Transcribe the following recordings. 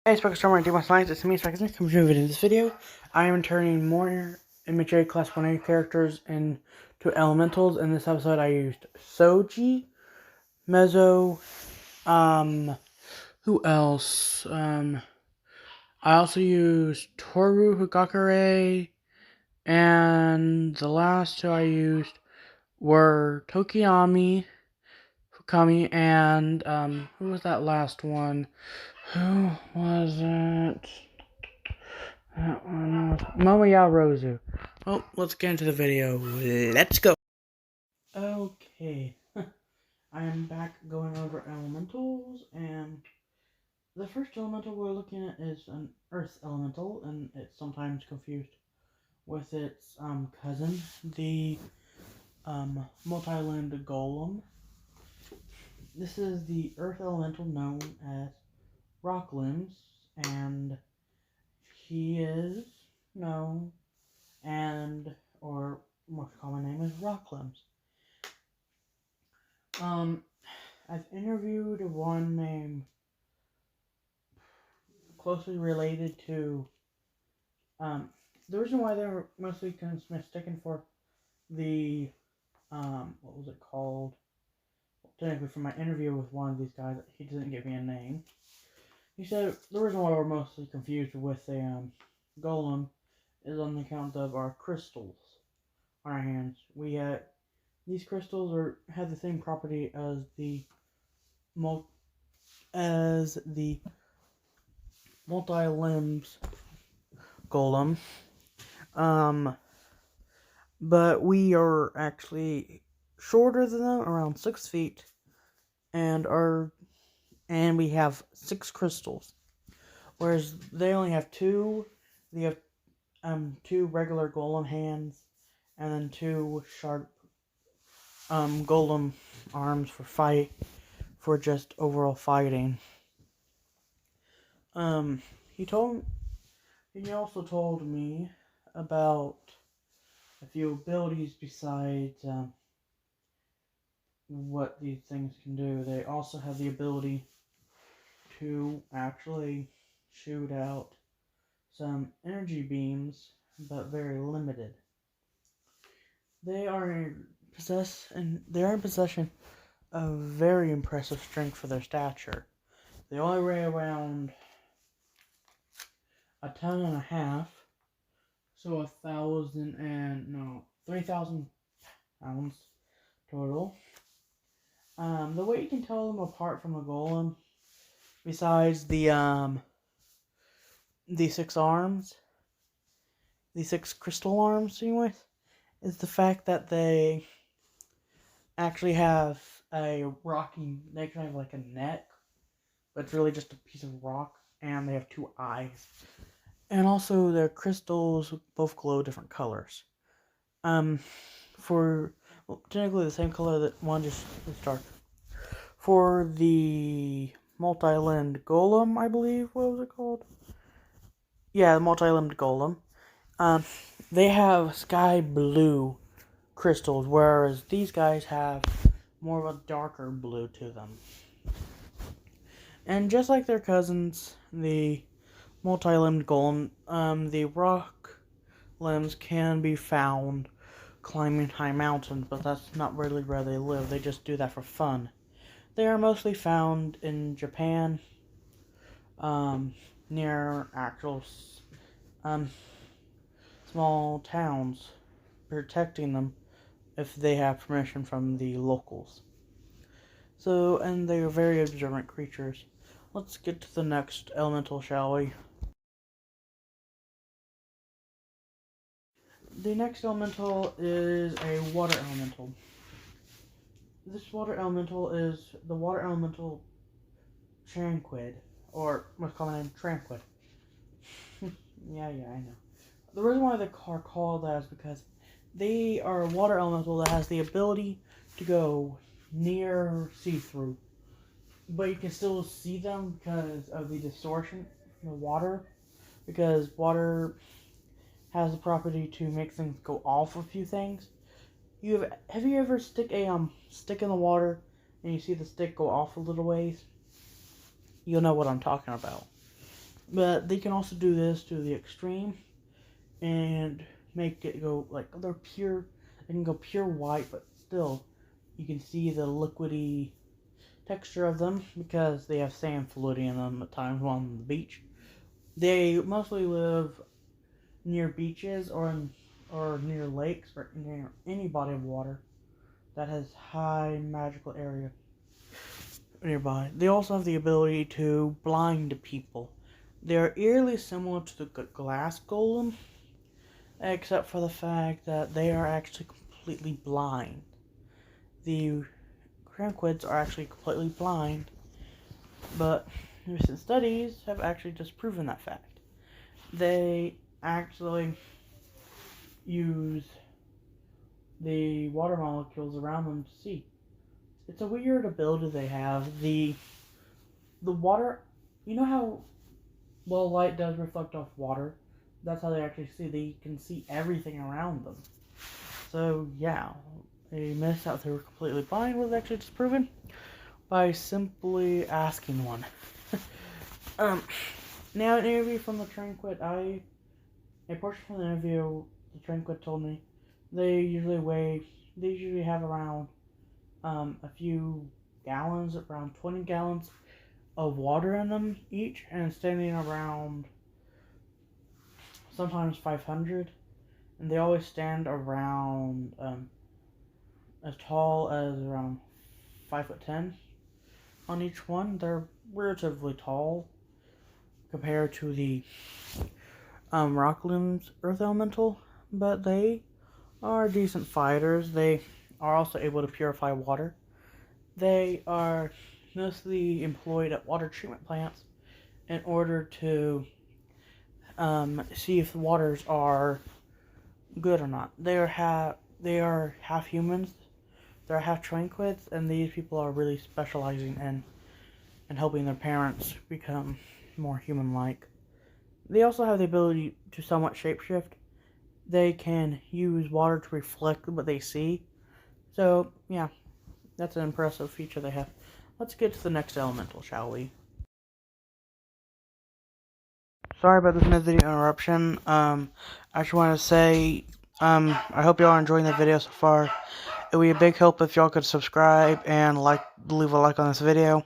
Hey, Spectrum, my Science, it's me, Spectrum. Coming to in this video, I am turning more MHA Class 1A characters into elementals. In this episode, I used Soji, Mezzo, who else? I also used Toru Higakure, and the last two I used were Tokiyami, Fukami, and, who was that last one? Who was it? That one was Momoya Rozu. Well, let's get into the video. Let's go. Okay. I am back going over elementals, and the first elemental we're looking at is an earth elemental, and it's sometimes confused with its cousin, the multi-limbed golem. This is the earth elemental known as Rock Limbs, and he is known or most common name is Rock Limbs. I've interviewed one named closely related to, the reason why they're mostly mistaken for the, what was it called? Technically, from my interview with one of these guys, he didn't give me a name. He said the reason why we're mostly confused with a, golem is on the account of our crystals on our hands. These crystals have the same property as the multi-limbs golem, but we are actually shorter than them, around 6 feet, and we have 6 crystals, whereas they only have 2. They have 2 regular golem hands, and then 2 sharp golem arms for just overall fighting. He also told me about a few abilities besides what these things can do. They also have the ability to actually shoot out some energy beams, but very limited. They are in possession of very impressive strength for their stature. They only weigh around 1.5 tons, so 3,000 pounds total. The way you can tell them apart from the golem, besides the 6 arms, the 6 crystal arms, anyways, is the fact that they actually have they actually have like a neck, but it's really just a piece of rock, and they have 2 eyes. And also their crystals both glow different colors. Technically the same color that one just is dark. For the multi-limbed golem, I believe, what was it called? Yeah, the multi-limbed golem. They have sky blue crystals, whereas these guys have more of a darker blue to them. And just like their cousins, the multi-limbed golem, the rock limbs can be found climbing high mountains, but that's not really where they live. They just do that for fun. They are mostly found in Japan, near actual small towns, protecting them if they have permission from the locals. And they are very observant creatures. Let's get to the next elemental, shall we? The next elemental is a water elemental. This water elemental is the water elemental Tranquid, or most common name, Tranquid. yeah, I know. The reason why they are called that is because they are a water elemental that has the ability to go near see-through, but you can still see them because of the distortion in the water, because water has the property to make things go off a few things. Have you ever stick in the water and you see the stick go off a little ways? You'll know what I'm talking about. But they can also do this to the extreme and make it go like they're pure. They can go pure white, but still you can see the liquidy texture of them because they have sand floating in them at times on the beach. They mostly live near beaches or near lakes or near any body of water that has high magical area nearby. They also have the ability to blind people. They are eerily similar to the glass golem, except for the fact that they are actually completely blind. The cranquids are actually completely blind, but recent studies have actually disproven that fact. They actually use the water molecules around them to see. It's a weird ability they have. The water, you know how well light does reflect off water? That's how they actually see. They can see everything around them. So yeah, a myth that they were completely blind was actually disproven by simply asking one. Now an interview from the Tranquid, a portion from the interview, the Tranquid told me they usually have around a few gallons, around 20 gallons of water in them each, and standing around sometimes 500, and they always stand around as tall as around 5'10" on each one. They're relatively tall compared to the rock limbs earth elemental, but they are decent fighters. They are also able to purify water. They are mostly employed at water treatment plants in order to see if the waters are good or not. They are half humans. They're half tranquids, and these people are really specializing in helping their parents become more human-like. They also have the ability to somewhat shapeshift. They can use water to reflect what they see. So, yeah, that's an impressive feature they have. Let's get to the next elemental, shall we? Sorry about this mid-video interruption. I just want to say, I hope y'all are enjoying the video so far. It would be a big help if y'all could subscribe and leave a like on this video.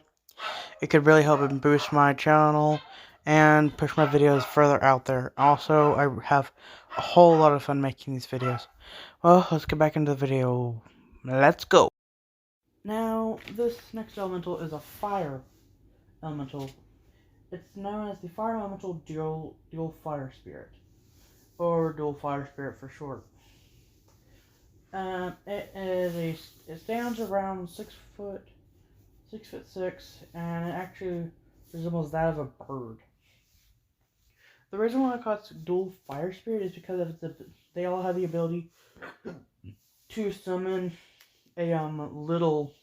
It could really help and boost my channel and push my videos further out there. Also, I have a whole lot of fun making these videos. Well, let's get back into the video. Let's go. Now, this next elemental is a fire elemental. It's known as the fire elemental dual fire spirit, or dual fire spirit for short. It stands around 6'6", and it actually resembles that of a bird. The reason why I call it dual fire spirit is because they all have the ability to summon a little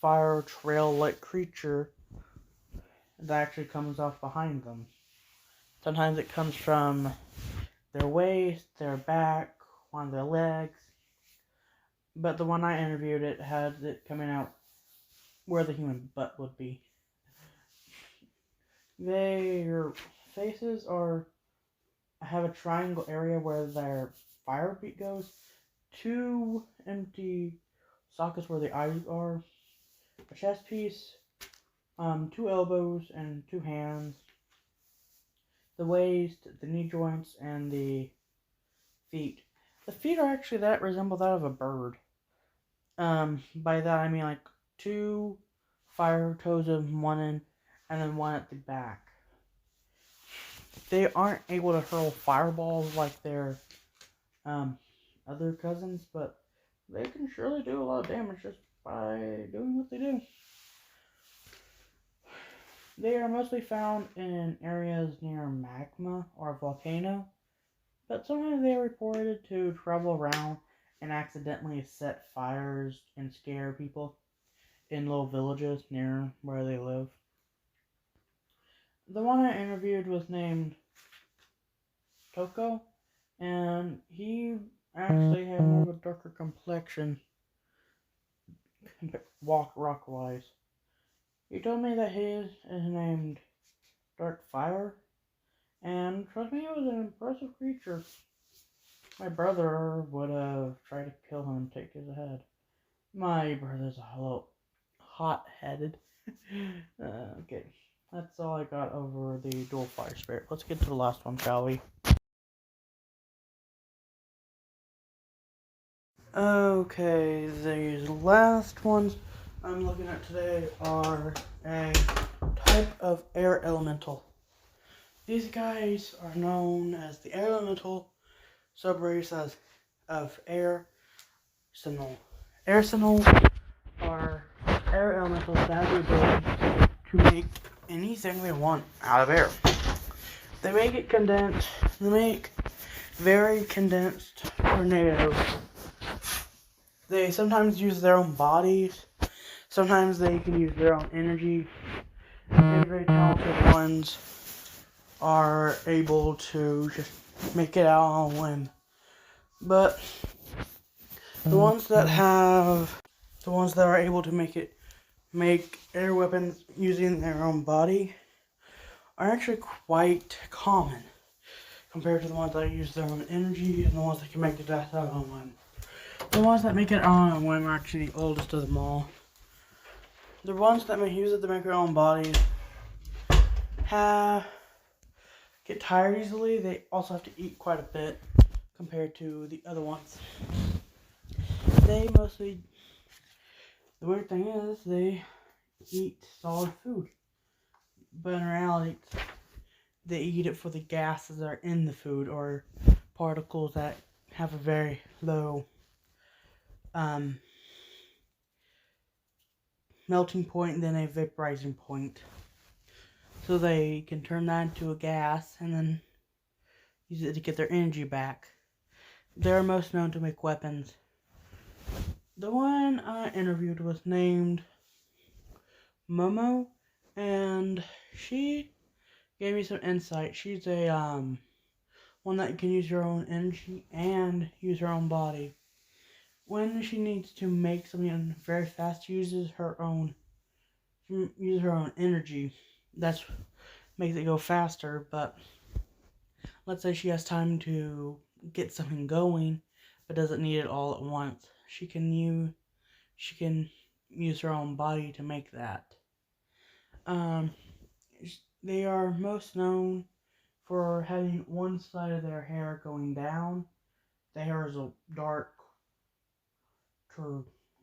fire trail-like creature that actually comes off behind them. Sometimes it comes from their waist, their back, one of their legs. But the one I interviewed, it had it coming out where the human butt would be. Their faces have a triangle area where their fire beat goes. 2 empty sockets where the eyes are. A chest piece. 2 elbows and 2 hands. The waist, the knee joints, and the feet. The feet are actually that resemble that of a bird. By that I mean like 2 fire toes in one end, and then one at the back. They aren't able to hurl fireballs like their other cousins, but they can surely do a lot of damage just by doing what they do. They are mostly found in areas near magma or a volcano, but sometimes they are reported to travel around and accidentally set fires and scare people in little villages near where they live. The one I interviewed was named Toko, and he actually had more of a darker complexion, rock-wise. He told me that his is named dark fire. And trust me, it was an impressive creature. My brother would have tried to kill him and take his head. My brother's a little hot-headed. Okay, that's all I got over the dual fire spirit. Let's get to the last one, shall we? Okay, these last ones I'm looking at today are a type of air elemental. These guys are known as the air elemental subrace of air Shin'en. Air Shin'en are air elementals that have the ability to make anything they want out of air. They make it condensed. They make very condensed tornadoes. They sometimes use their own bodies. Sometimes they can use their own energy. And very talented ones are able to just make it out on a whim. But the ones that are able to make air weapons using their own body are actually quite common compared to the ones that use their own energy and the ones that can make it out on a whim. The ones that make it on a whim are actually the oldest of them all. The ones that use it to make their own bodies get tired easily. They also have to eat quite a bit compared to the other ones. The weird thing is, they eat solid food. But in reality, they eat it for the gases that are in the food, or particles that have a very low melting point and then a vaporizing point. So they can turn that into a gas and then use it to get their energy back. They're most known to make weapons. The one I interviewed was named Momo, and she gave me some insight. She's a one that can use her own energy and use her own body. When she needs to make something very fast, she uses her own energy. That makes it go faster. But let's say she has time to get something going, but doesn't need it all at once. She can use her own body to make that. They are most known for having one side of their hair going down. The hair is a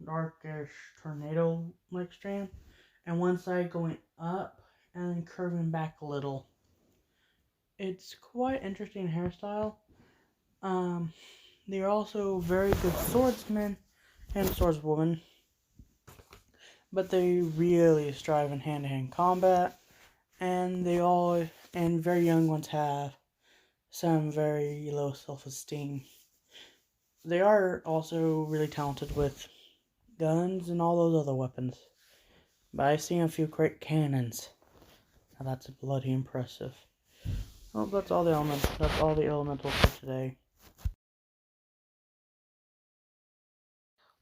darkish tornado-like strand, and one side going up and then curving back a little. It's quite interesting hairstyle. They are also very good swordsmen and swordswomen, but they really strive in hand-to-hand combat, and very young ones have some very low self-esteem. They are also really talented with guns and all those other weapons. But I've seen a few great cannons. Now that's bloody impressive. Well, that's all the elementals for today.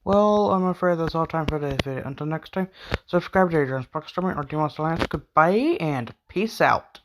Well, I'm afraid that's all time for today's video. Until next time, subscribe to Adrian's Box Streaming or do you want to Goodbye and peace out.